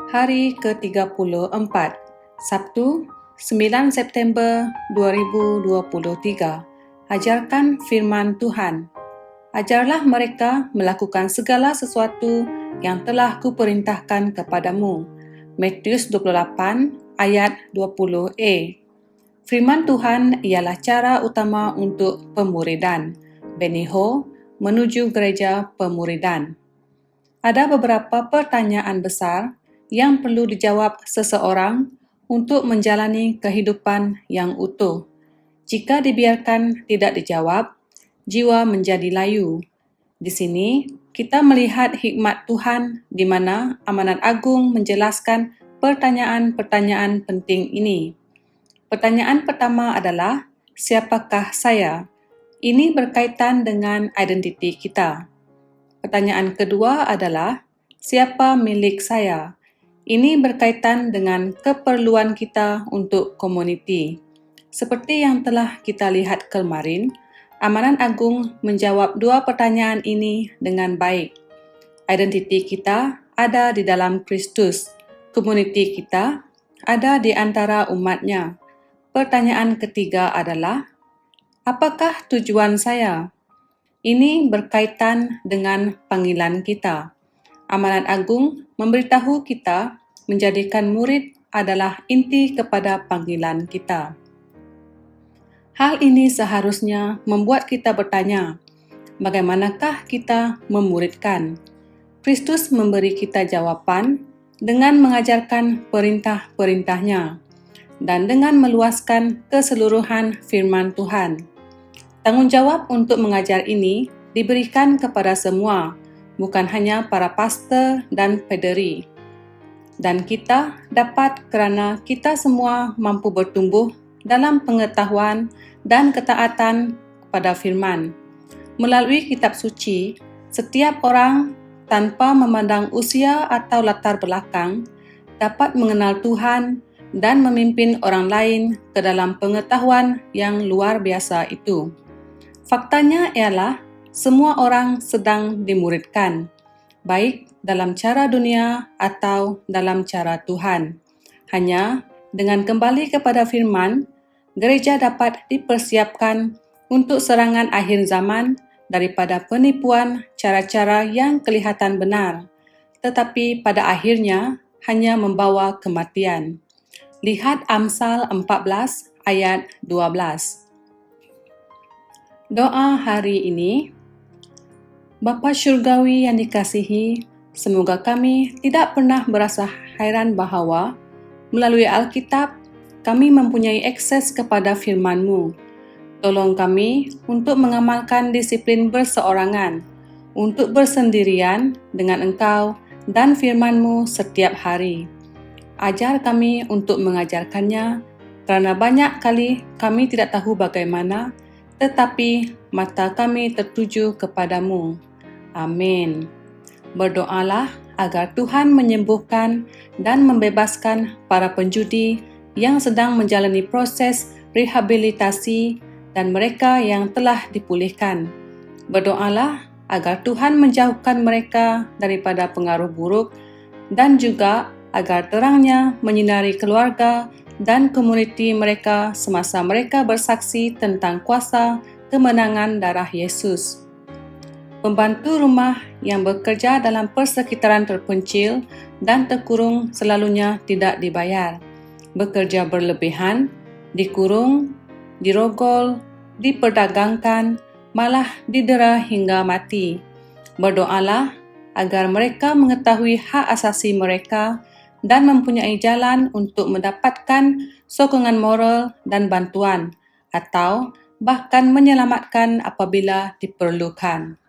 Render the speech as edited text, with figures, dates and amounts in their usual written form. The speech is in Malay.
Hari ke-34, Sabtu, 9 September 2023. Ajarkan firman Tuhan. Ajarlah mereka melakukan segala sesuatu yang telah kuperintahkan kepadamu. Matius 28 ayat 20a. Firman Tuhan ialah cara utama untuk pemuridan. Benny Ho menuju gereja pemuridan. Ada beberapa pertanyaan besar yang perlu dijawab seseorang untuk menjalani kehidupan yang utuh. Jika dibiarkan tidak dijawab, jiwa menjadi layu. Di sini, kita melihat hikmat Tuhan di mana Amanat Agung menjelaskan pertanyaan-pertanyaan penting ini. Pertanyaan pertama adalah, siapakah saya? Ini berkaitan dengan identiti kita. Pertanyaan kedua adalah, siapa milik saya? Ini berkaitan dengan keperluan kita untuk komuniti. Seperti yang telah kita lihat kemarin, Amanat Agung menjawab dua pertanyaan ini dengan baik. Identiti kita ada di dalam Kristus. Komuniti kita ada di antara umatnya. Pertanyaan ketiga adalah, apakah tujuan saya? Ini berkaitan dengan panggilan kita. Amanat Agung memberitahu kita menjadikan murid adalah inti kepada panggilan kita. Hal ini seharusnya membuat kita bertanya, bagaimanakah kita memuridkan? Kristus memberi kita jawaban dengan mengajarkan perintah-perintahnya dan dengan meluaskan keseluruhan firman Tuhan. Tanggung jawab untuk mengajar ini diberikan kepada semua, bukan hanya para pastor dan pederi. Dan kita dapat kerana kita semua mampu bertumbuh dalam pengetahuan dan ketaatan kepada firman. Melalui kitab suci, setiap orang tanpa memandang usia atau latar belakang dapat mengenal Tuhan dan memimpin orang lain ke dalam pengetahuan yang luar biasa itu. Faktanya ialah semua orang sedang dimuridkan, baik dalam cara dunia atau dalam cara Tuhan. Hanya dengan kembali kepada firman, gereja dapat dipersiapkan untuk serangan akhir zaman daripada penipuan cara-cara yang kelihatan benar, tetapi pada akhirnya hanya membawa kematian. Lihat Amsal 14 ayat 12. Doa hari ini, Bapa Syurgawi yang dikasihi, semoga kami tidak pernah berasa hairan bahawa melalui Alkitab kami mempunyai akses kepada firman-Mu. Tolong kami untuk mengamalkan disiplin berseorangan, untuk bersendirian dengan Engkau dan firman-Mu setiap hari. Ajar kami untuk mengajarkannya, kerana banyak kali kami tidak tahu bagaimana, tetapi mata kami tertuju kepadamu. Amin. Berdoalah agar Tuhan menyembuhkan dan membebaskan para penjudi yang sedang menjalani proses rehabilitasi dan mereka yang telah dipulihkan. Berdoalah agar Tuhan menjauhkan mereka daripada pengaruh buruk dan juga agar terangnya menyinari keluarga dan komuniti mereka semasa mereka bersaksi tentang kuasa kemenangan darah Yesus. Pembantu rumah yang bekerja dalam persekitaran terpencil dan terkurung selalunya tidak dibayar. Bekerja berlebihan, dikurung, dirogol, diperdagangkan, malah didera hingga mati. Berdoalah agar mereka mengetahui hak asasi mereka dan mempunyai jalan untuk mendapatkan sokongan moral dan bantuan, atau bahkan menyelamatkan apabila diperlukan.